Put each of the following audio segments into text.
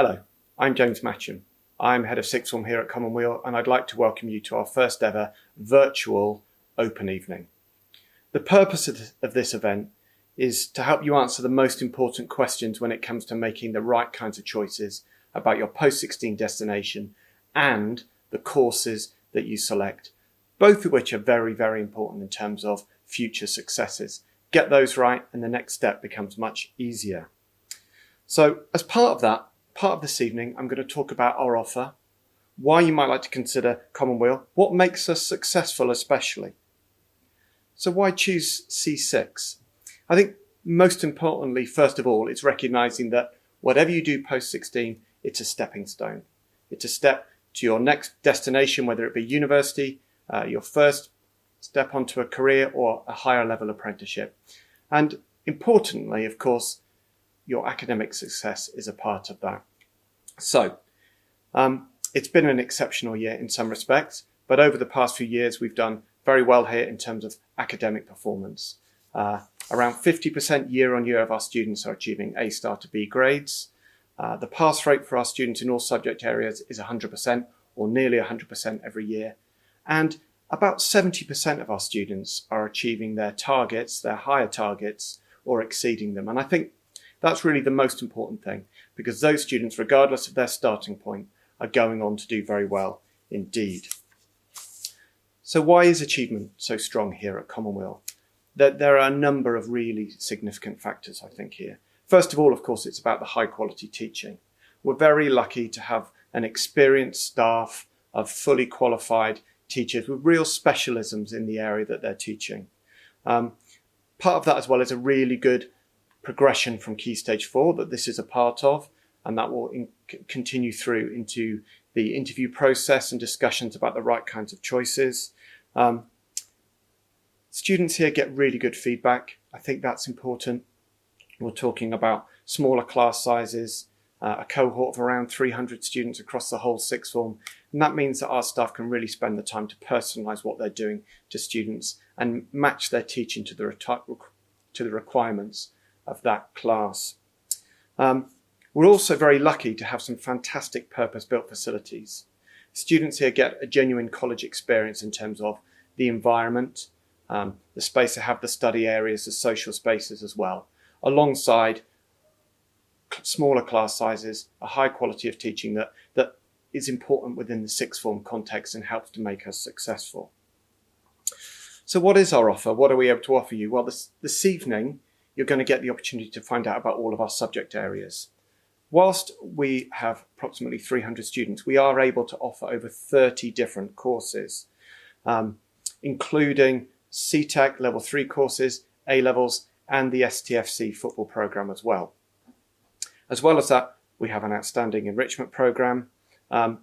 Hello, I'm James Matcham. I'm Head of Sixth Form here at Commonweal, and I'd like to welcome you to our first ever virtual open evening. The purpose of this event is to help you answer the most important questions when it comes to making the right kinds of choices about your post-16 destination and the courses that you select, both of which are very, very important in terms of future successes. Get those right and the next step becomes much easier. So as part of this evening, I'm going to talk about our offer, why you might like to consider Commonweal, what makes us successful especially. So why choose C6? I think most importantly, first of all, it's recognising that whatever you do post-16, it's a stepping stone. It's a step to your next destination, whether it be university, your first step onto a career or a higher level apprenticeship. And importantly, of course, your academic success is a part of that. So it's been an exceptional year in some respects, but over the past few years, we've done very well here in terms of academic performance. Around 50% year on year of our students are achieving A star to B grades. The pass rate for our students in all subject areas is 100% or nearly 100% every year. And about 70% of our students are achieving their targets, their higher targets, or exceeding them. And I think that's really the most important thing, because those students, regardless of their starting point, are going on to do very well indeed. So why is achievement so strong here at Commonweal? There are a number of really significant factors, I think, here. First of all, of course, it's about the high quality teaching. We're very lucky to have an experienced staff of fully qualified teachers with real specialisms in the area that they're teaching. Part of that as well is a really good progression from Key Stage 4 that this is a part of, and that will continue through into the interview process and discussions about the right kinds of choices. Students here get really good feedback. I think that's important. We're talking about smaller class sizes, a cohort of around 300 students across the whole sixth form. And that means that our staff can really spend the time to personalise what they're doing to students and match their teaching to the requirements of that class. We're also very lucky to have some fantastic purpose-built facilities. Students here get a genuine college experience in terms of the environment, the space to have the study areas, the social spaces as well, alongside smaller class sizes, a high quality of teaching that is important within the sixth form context and helps to make us successful. So what is our offer? What are we able to offer you? Well, this evening, you're going to get the opportunity to find out about all of our subject areas. Whilst we have approximately 300 students, we are able to offer over 30 different courses, including CTEC Level 3 courses, A-levels, and the STFC football programme as well. As well as that, we have an outstanding enrichment programme, our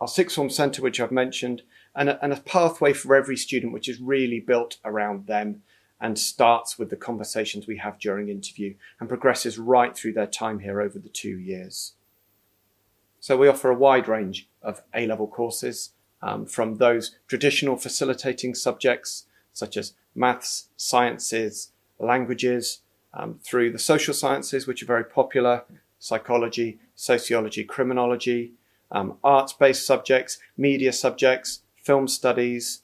sixth form centre, which I've mentioned, and a pathway for every student, which is really built around them and starts with the conversations we have during interview and progresses right through their time here over the 2 years. So we offer a wide range of A-level courses, from those traditional facilitating subjects such as maths, sciences, languages, through the social sciences, which are very popular, psychology, sociology, criminology, arts-based subjects, media subjects, film studies,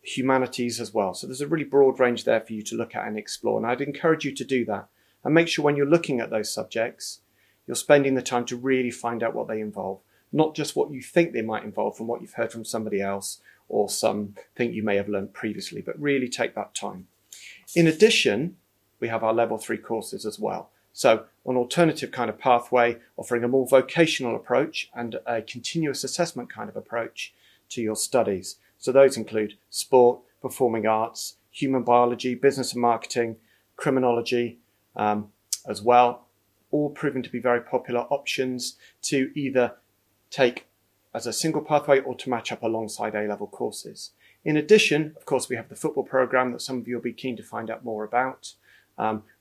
humanities as well. So there's a really broad range there for you to look at and explore. And I'd encourage you to do that. And make sure when you're looking at those subjects, you're spending the time to really find out what they involve. Not just what you think they might involve from what you've heard from somebody else or something you may have learned previously, but really take that time. In addition, we have our level 3 courses as well. So an alternative kind of pathway, offering a more vocational approach and a continuous assessment kind of approach to your studies. So those include sport, performing arts, human biology, business and marketing, criminology as well, all proven to be very popular options to either take as a single pathway or to match up alongside A-level courses. In addition, of course, we have the football programme that some of you will be keen to find out more about,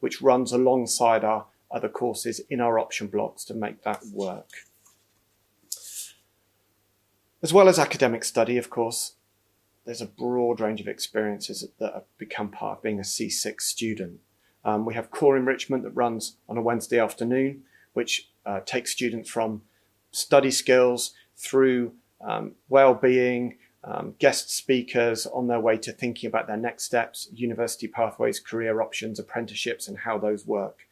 which runs alongside our other courses in our option blocks to make that work. As well as academic study, of course, there's a broad range of experiences that have become part of being a C6 student. We have core enrichment that runs on a Wednesday afternoon, which take students from study skills through well-being, guest speakers on their way to thinking about their next steps, university pathways, career options, apprenticeships, and how those work.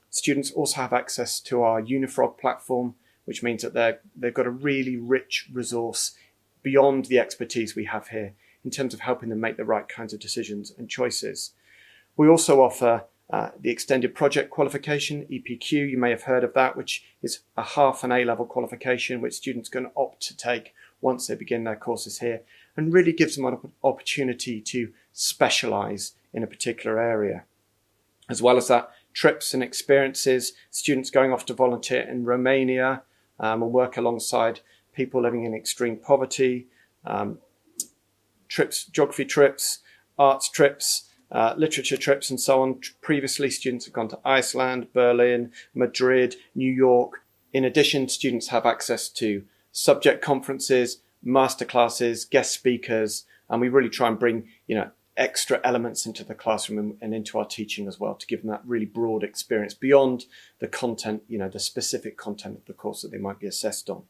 Students also have access to our Unifrog platform, which means that they've got a really rich resource beyond the expertise we have here in terms of helping them make the right kinds of decisions and choices. We also offer the Extended Project Qualification, EPQ. You may have heard of that, which is a half an A-level qualification which students can opt to take once they begin their courses here, and really gives them an opportunity to specialise in a particular area. As well as that, trips and experiences, students going off to volunteer in Romania and work alongside people living in extreme poverty, trips, geography trips, arts trips, literature trips and so on. Previously, students have gone to Iceland, Berlin, Madrid, New York. In addition, students have access to subject conferences, masterclasses, guest speakers, and we really try and bring, extra elements into the classroom and into our teaching as well to give them that really broad experience beyond the content, the specific content of the course that they might be assessed on.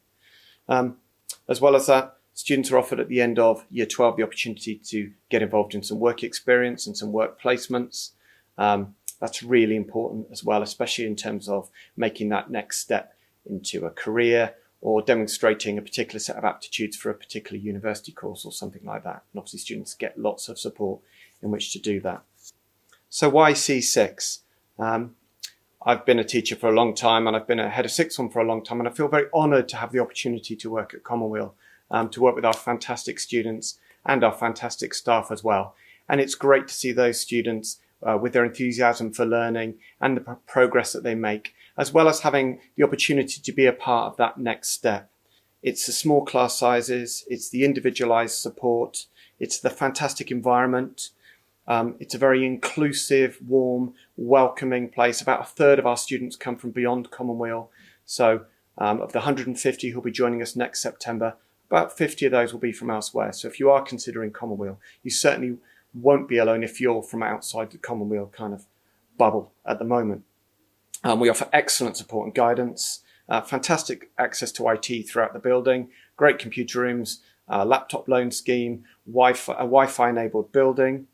As well as that, students are offered at the end of Year 12 the opportunity to get involved in some work experience and some work placements. That's really important as well, especially in terms of making that next step into a career or demonstrating a particular set of aptitudes for a particular university course or something like that. And obviously students get lots of support in which to do that. So why C6? I've been a teacher for a long time, and I've been a head of sixth form for a long time, and I feel very honoured to have the opportunity to work at Commonweal, to work with our fantastic students and our fantastic staff as well. And it's great to see those students with their enthusiasm for learning and the progress that they make, as well as having the opportunity to be a part of that next step. It's the small class sizes, it's the individualised support, it's the fantastic environment. It's a very inclusive, warm, welcoming place. About a third of our students come from beyond Commonweal. So of the 150 who'll be joining us next September, about 50 of those will be from elsewhere. So if you are considering Commonweal, you certainly won't be alone if you're from outside the Commonweal kind of bubble at the moment. We offer excellent support and guidance, fantastic access to IT throughout the building, great computer rooms, laptop loan scheme, a Wi-Fi enabled building.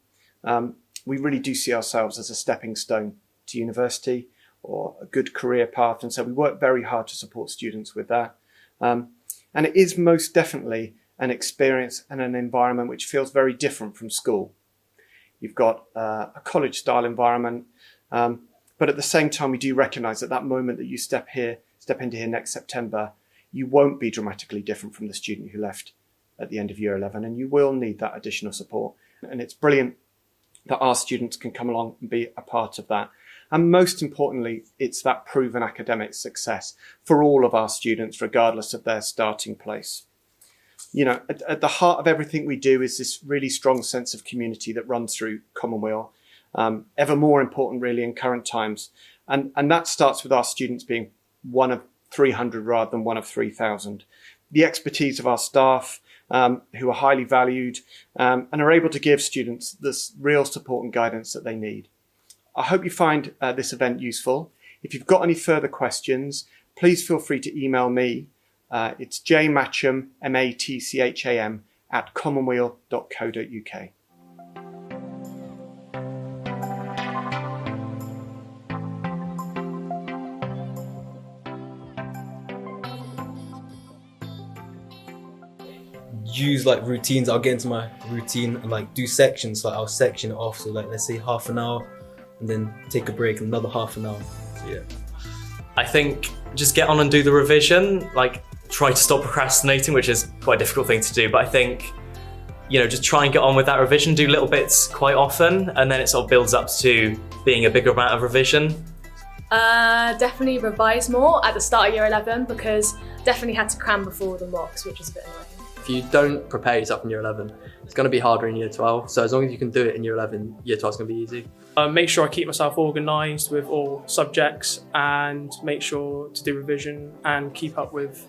We really do see ourselves as a stepping stone to university or a good career path. And so we work very hard to support students with that. And it is most definitely an experience and an environment which feels very different from school. You've got a college style environment, but at the same time, we do recognise that that moment that you step into here next September, you won't be dramatically different from the student who left at the end of year 11, and you will need that additional support. And it's brilliant that our students can come along and be a part of that. And most importantly, it's that proven academic success for all of our students, regardless of their starting place. At the heart of everything we do is this really strong sense of community that runs through Commonweal, ever more important really in current times. And that starts with our students being one of 300 rather than one of 3,000. The expertise of our staff, who are highly valued and are able to give students this real support and guidance that they need. I hope you find this event useful. If you've got any further questions, please feel free to email me. It's jmatcham, matcham, @commonweal.co.uk. Use routines. I'll get into my routine and do sections. So I'll section it off. So let's say half an hour, and then take a break, another half an hour. So yeah. I think just get on and do the revision. Try to stop procrastinating, which is quite a difficult thing to do. But I think, just try and get on with that revision. Do little bits quite often, and then it sort of builds up to being a bigger amount of revision. Definitely revise more at the start of year 11 because definitely had to cram before the mocks, which is a bit annoying. If you don't prepare yourself in year 11, it's going to be harder in year 12. So as long as you can do it in year 11, year 12 is going to be easy. Make sure I keep myself organised with all subjects and make sure to do revision and keep up with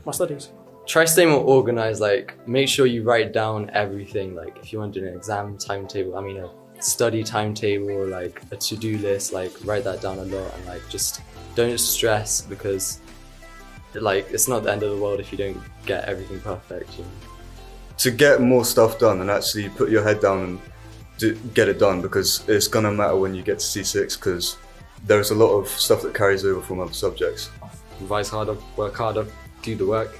my studies. Try staying more organised, make sure you write down everything. If you want to do an exam timetable, study timetable or like a to-do list, like write that down a lot, and like just don't stress, because like it's not the end of the world if you don't get everything perfect, you know? To get more stuff done and actually put your head down and get it done, because it's gonna matter when you get to C6, because there's a lot of stuff that carries over from other subjects. Revise harder, work harder, do the work.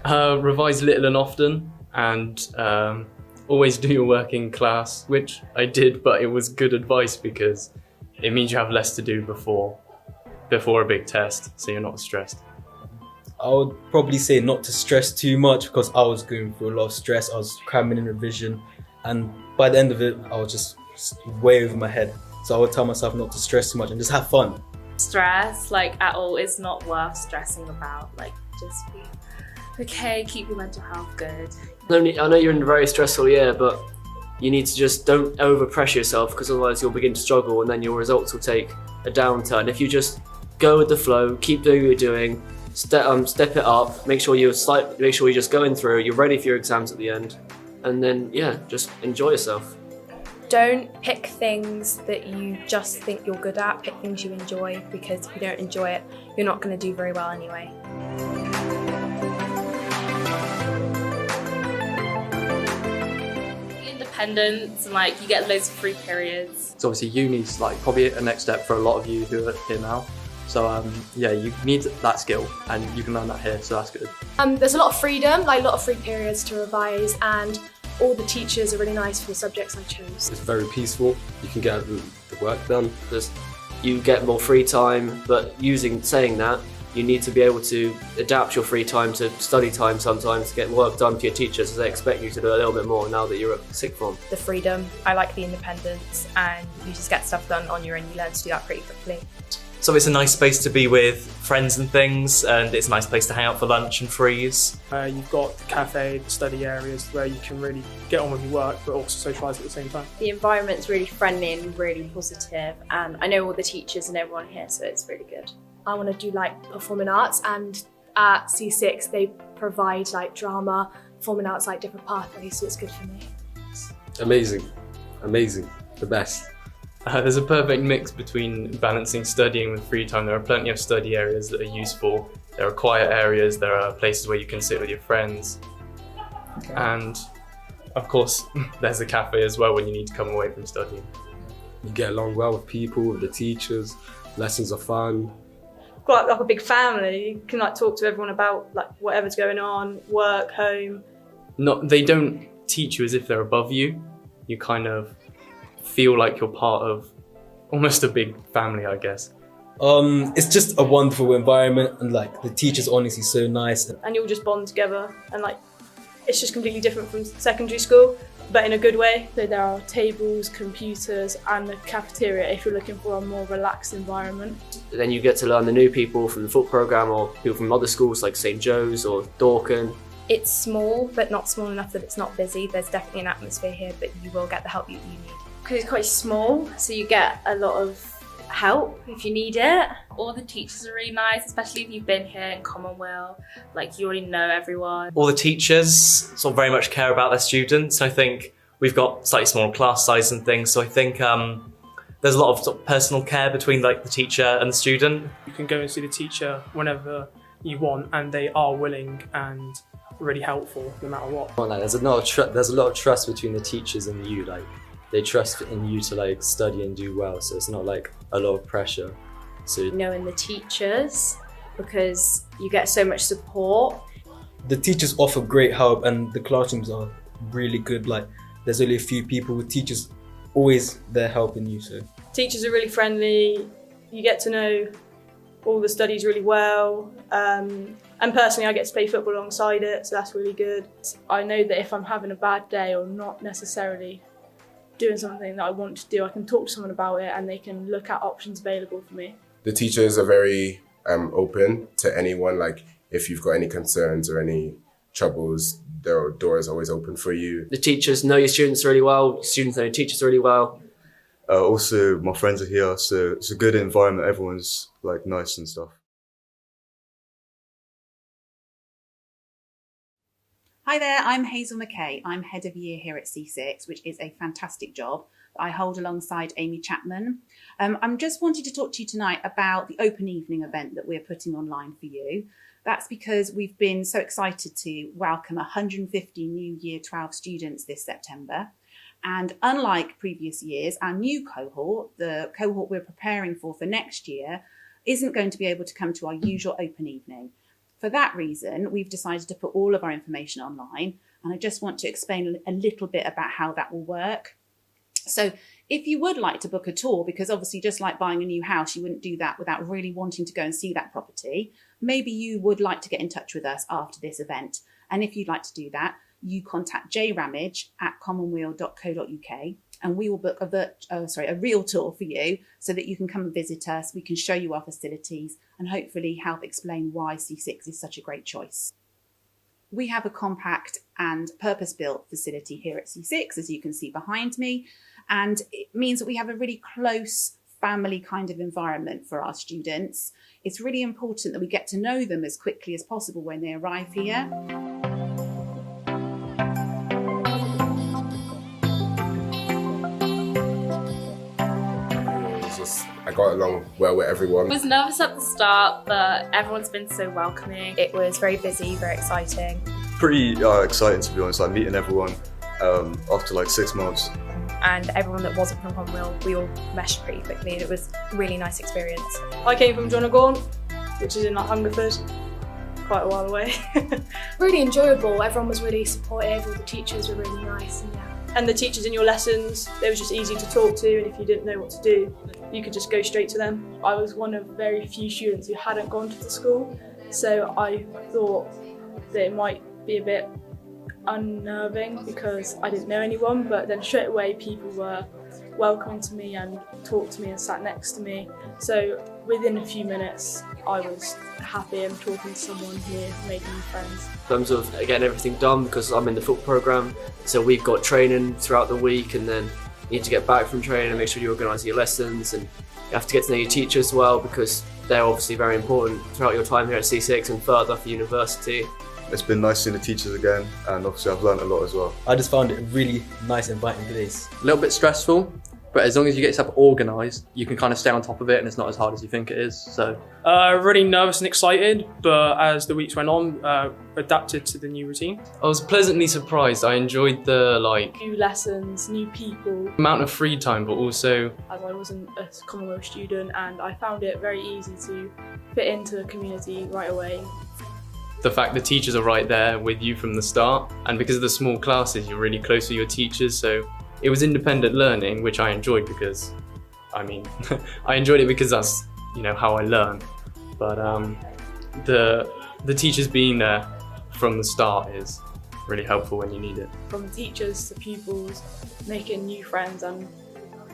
Revise little and often, and always do your work in class, which I did, but it was good advice because it means you have less to do before a big test, so you're not stressed. I would probably say not to stress too much, because I was going through a lot of stress. I was cramming in revision, and by the end of it, I was just way over my head. So I would tell myself not to stress too much and just have fun. Stress, like at all, is not worth stressing about. Like, just be okay, keep your mental health good. I know you're in a very stressful year, but you need to just don't overpressure yourself, because otherwise you'll begin to struggle and then your results will take a downturn. If you just go with the flow, keep doing what you're doing, step it up, make sure you're just going through, you're ready for your exams at the end, and then yeah, just enjoy yourself. Don't pick things that you just think you're good at, pick things you enjoy, because if you don't enjoy it, you're not going to do very well anyway. Independence, and like you get loads of free periods. So obviously uni's like probably a next step for a lot of you who are here now. So yeah, you need that skill and you can learn that here, so that's good. There's a lot of freedom, like a lot of free periods to revise, and all the teachers are really nice for the subjects I chose. It's very peaceful, you can get the work done. Just you get more free time, but saying that, you need to be able to adapt your free time to study time sometimes to get work done for your teachers, as they expect you to do a little bit more now that you're at sixth form. The freedom, I like the independence, and you just get stuff done on your own, you learn to do that pretty quickly. So it's a nice space to be with friends and things, and it's a nice place to hang out for lunch and freeze. You've got the cafe, the study areas where you can really get on with your work but also socialise at the same time. The environment's really friendly and really positive, and I know all the teachers and everyone here, so it's really good. I want to do like performing arts, and at C6 they provide like drama, performing arts, like different pathways, so it's good for me. Amazing, the best. There's a perfect mix between balancing studying with free time. There are plenty of study areas that are useful. There are quiet areas, there are places where you can sit with your friends. Okay. And of course, there's a cafe as well when you need to come away from studying. You get along well with people, with the teachers, lessons are fun. Quite like a big family. You can like talk to everyone about like whatever's going on, work, home. They don't teach you as if they're above you. You kind of feel like you're part of almost a big family, I guess. It's just a wonderful environment, and like the teachers are honestly so nice. And you'll just bond together, and like it's just completely different from secondary school, but in a good way. So there are tables, computers, and the cafeteria if you're looking for a more relaxed environment. Then you get to learn the new people from the foot programme, or people from other schools like St Joe's or Dorking. It's small, but not small enough that it's not busy. There's definitely an atmosphere here, but you will get the help you need. Because it's quite small, so you get a lot of help if you need it. All the teachers are really nice, especially if you've been here in Commonweal. Like, you already know everyone. All the teachers sort of very much care about their students. I think we've got slightly smaller class size and things, so I think there's a lot of sort of personal care between like the teacher and the student. You can go and see the teacher whenever you want, and they are willing and really helpful no matter what. Like, there's a lot of trust between the teachers and you. Like, they trust in you to like study and do well, so it's not like a lot of pressure. So knowing the teachers, because you get so much support. The teachers offer great help, and the classrooms are really good. Like, there's only a few people with teachers always there helping you. So teachers are really friendly. You get to know all the studies really well. And personally, I get to play football alongside it, so that's really good. I know that if I'm having a bad day or not necessarily doing something that I want to do, I can talk to someone about it and they can look at options available for me. The teachers are very open to anyone. Like, if you've got any concerns or any troubles, their door is always open for you. The teachers know your students really well, students know your teachers really well. Also, my friends are here, so it's a good environment. Everyone's like nice and stuff. Hi there, I'm Hazel McKay. I'm Head of Year here at C6, which is a fantastic job that I hold alongside Amy Chapman. I'm just wanting to talk to you tonight about the Open Evening event that we're putting online for you. That's because we've been so excited to welcome 150 new Year 12 students this September. And unlike previous years, our new cohort, the cohort we're preparing for next year, isn't going to be able to come to our usual Open Evening. For that reason, we've decided to put all of our information online, and I just want to explain a little bit about how that will work. So if you would like to book a tour, because obviously just like buying a new house, you wouldn't do that without really wanting to go and see that property, maybe you would like to get in touch with us after this event. And if you'd like to do that, you contact jramage@commonweal.co.uk and we will book a real tour for you so that you can come and visit us. We can show you our facilities and hopefully help explain why C6 is such a great choice. We have a compact and purpose-built facility here at C6, as you can see behind me, and it means that we have a really close family kind of environment for our students. It's really important that we get to know them as quickly as possible when they arrive here. I got along well with everyone. I was nervous at the start, but everyone's been so welcoming. It was very busy, very exciting. Pretty exciting, to be honest, like meeting everyone after like 6 months. And everyone that wasn't from Commonweal, we all meshed pretty quickly, and it was a really nice experience. I came from Donegal, which is in like Hungerford, quite a while away. Really enjoyable, everyone was really supportive, all the teachers were really nice, and And the teachers in your lessons, they were just easy to talk to, and if you didn't know what to do, you could just go straight to them. I was one of very few students who hadn't gone to the school, so I thought that it might be a bit unnerving because I didn't know anyone, but then straight away people were welcoming to me and talked to me and sat next to me. So within a few minutes, I was happy and talking to someone here, making new friends. In terms of getting everything done, because I'm in the football programme, so we've got training throughout the week, and then you need to get back from training and make sure you organise your lessons, and you have to get to know your teachers as well, because they're obviously very important throughout your time here at C6 and further for university. It's been nice seeing the teachers again, and obviously I've learned a lot as well. I just found it a really nice, inviting place. A little bit stressful, but as long as you get yourself organised, you can kind of stay on top of it, and it's not as hard as you think it is. So, really nervous and excited, but as the weeks went on, adapted to the new routine. I was pleasantly surprised. I enjoyed the new lessons, new people, amount of free time, but also as I wasn't a Commonweal student, and I found it very easy to fit into the community right away. the fact the teachers are right there with you from the start, and because of the small classes, you're really close with your teachers. So it was independent learning, which I enjoyed because, I mean, I enjoyed it because that's, how I learn. But the teachers being there from the start is really helpful when you need it. From teachers to pupils, making new friends and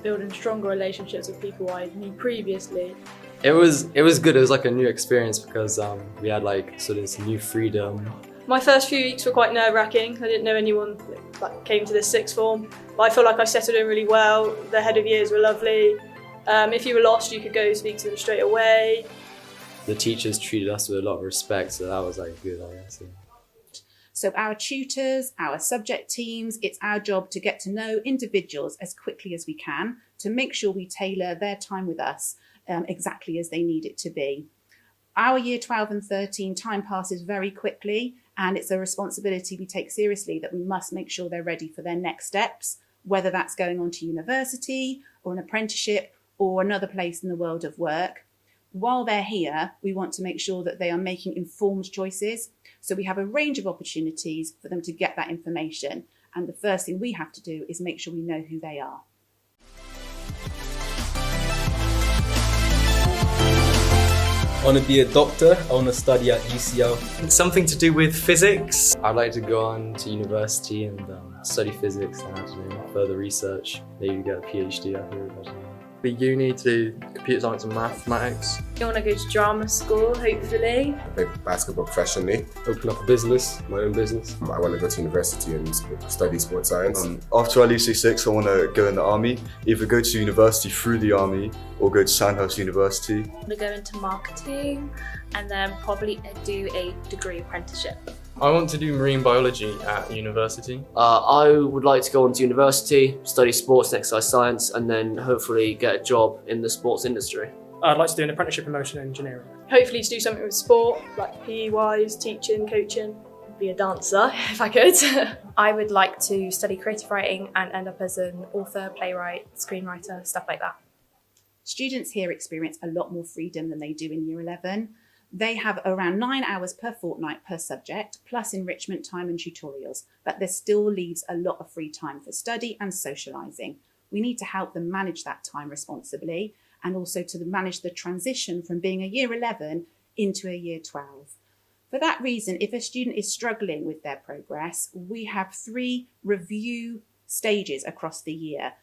building stronger relationships with people I knew previously. It was good. It was like a new experience because we had like sort of this new freedom. My first few weeks were quite nerve-wracking. I didn't know anyone that came to this sixth form, but I feel like I settled in really well. The head of years were lovely. If you were lost, you could go speak to them straight away. The teachers treated us with a lot of respect, so that was like good, I guess. So our tutors, our subject teams, it's our job to get to know individuals as quickly as we can to make sure we tailor their time with us exactly as they need it to be. Our year 12 and 13 time passes very quickly, and it's a responsibility we take seriously that we must make sure they're ready for their next steps, whether that's going on to university or an apprenticeship or another place in the world of work. While they're here, we want to make sure that they are making informed choices. So we have a range of opportunities for them to get that information. And the first thing we have to do is make sure we know who they are. I want to be a doctor. I want to study at UCL. It's something to do with physics. I'd like to go on to university and study physics and further research. Maybe get a PhD out here. The uni to do computer science and mathematics. I want to go to drama school, hopefully. Play basketball professionally. Open up a business, my own business. I want to go to university and study sports science. After I leave C6, I want to go in the army, either go to university through the army or go to Sandhurst University. I want to go into marketing and then probably do a degree apprenticeship. I want to do marine biology at university. I would like to go on to university, study sports and exercise science, and then hopefully get a job in the sports industry. I'd like to do an apprenticeship in motion engineering. Hopefully to do something with sport, like PE-wise, teaching, coaching. Be a dancer if I could. I would like to study creative writing and end up as an author, playwright, screenwriter, stuff like that. Students here experience a lot more freedom than they do in Year 11. They have around 9 hours per fortnight per subject, plus enrichment time and tutorials, but there still leaves a lot of free time for study and socialising. We need to help them manage that time responsibly and also to manage the transition from being a Year 11 into a Year 12. For that reason, if a student is struggling with their progress, we have 3 review stages across the year,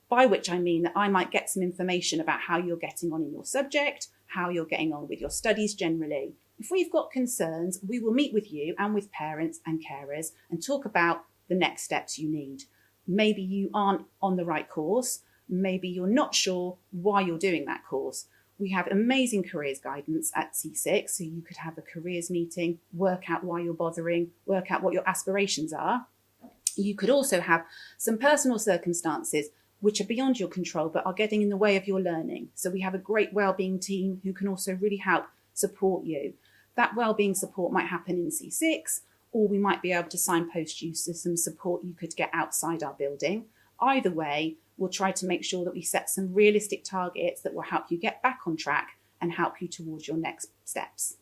by which I mean that I might get some information about how you're getting on in your subject, how you're getting on with your studies generally. If we've got concerns, we will meet with you and with parents and carers and talk about the next steps you need. Maybe you aren't on the right course. Maybe you're not sure why you're doing that course. We have amazing careers guidance at C6, so you could have a careers meeting, work out why you're bothering, work out what your aspirations are. You could also have some personal circumstances which are beyond your control but are getting in the way of your learning. So we have a great wellbeing team who can also really help support you. That wellbeing support might happen in C6, or we might be able to signpost you to some support you could get outside our building. Either way, we'll try to make sure that we set some realistic targets that will help you get back on track and help you towards your next steps.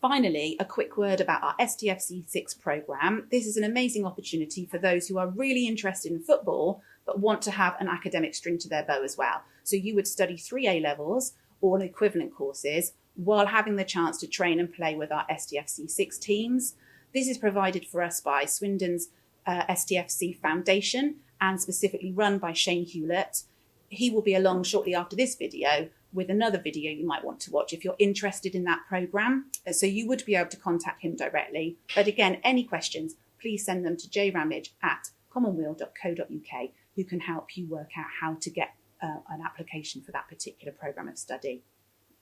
Finally, a quick word about our STFC6 programme. This is an amazing opportunity for those who are really interested in football but want to have an academic string to their bow as well. So you would study 3 A-levels or equivalent courses while having the chance to train and play with our STFC6 teams. This is provided for us by Swindon's STFC Foundation and specifically run by Shane Hewlett. He will be along shortly after this video with another video you might want to watch if you're interested in that programme. So you would be able to contact him directly. But again, any questions, please send them to jramage@commonweal.co.uk, who can help you work out how to get an application for that particular programme of study.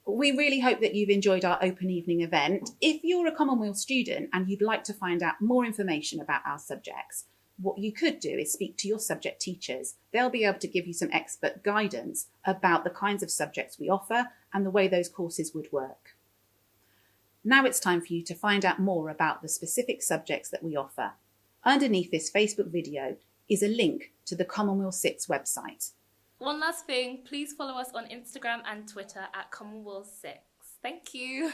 We really hope that you've enjoyed our open evening event. If you're a Commonweal student and you'd like to find out more information about our subjects, what you could do is speak to your subject teachers. They'll be able to give you some expert guidance about the kinds of subjects we offer and the way those courses would work. Now it's time for you to find out more about the specific subjects that we offer. Underneath this Facebook video is a link to the Commonweal 6 website. One last thing, please follow us on Instagram and Twitter at Commonweal 6. Thank you.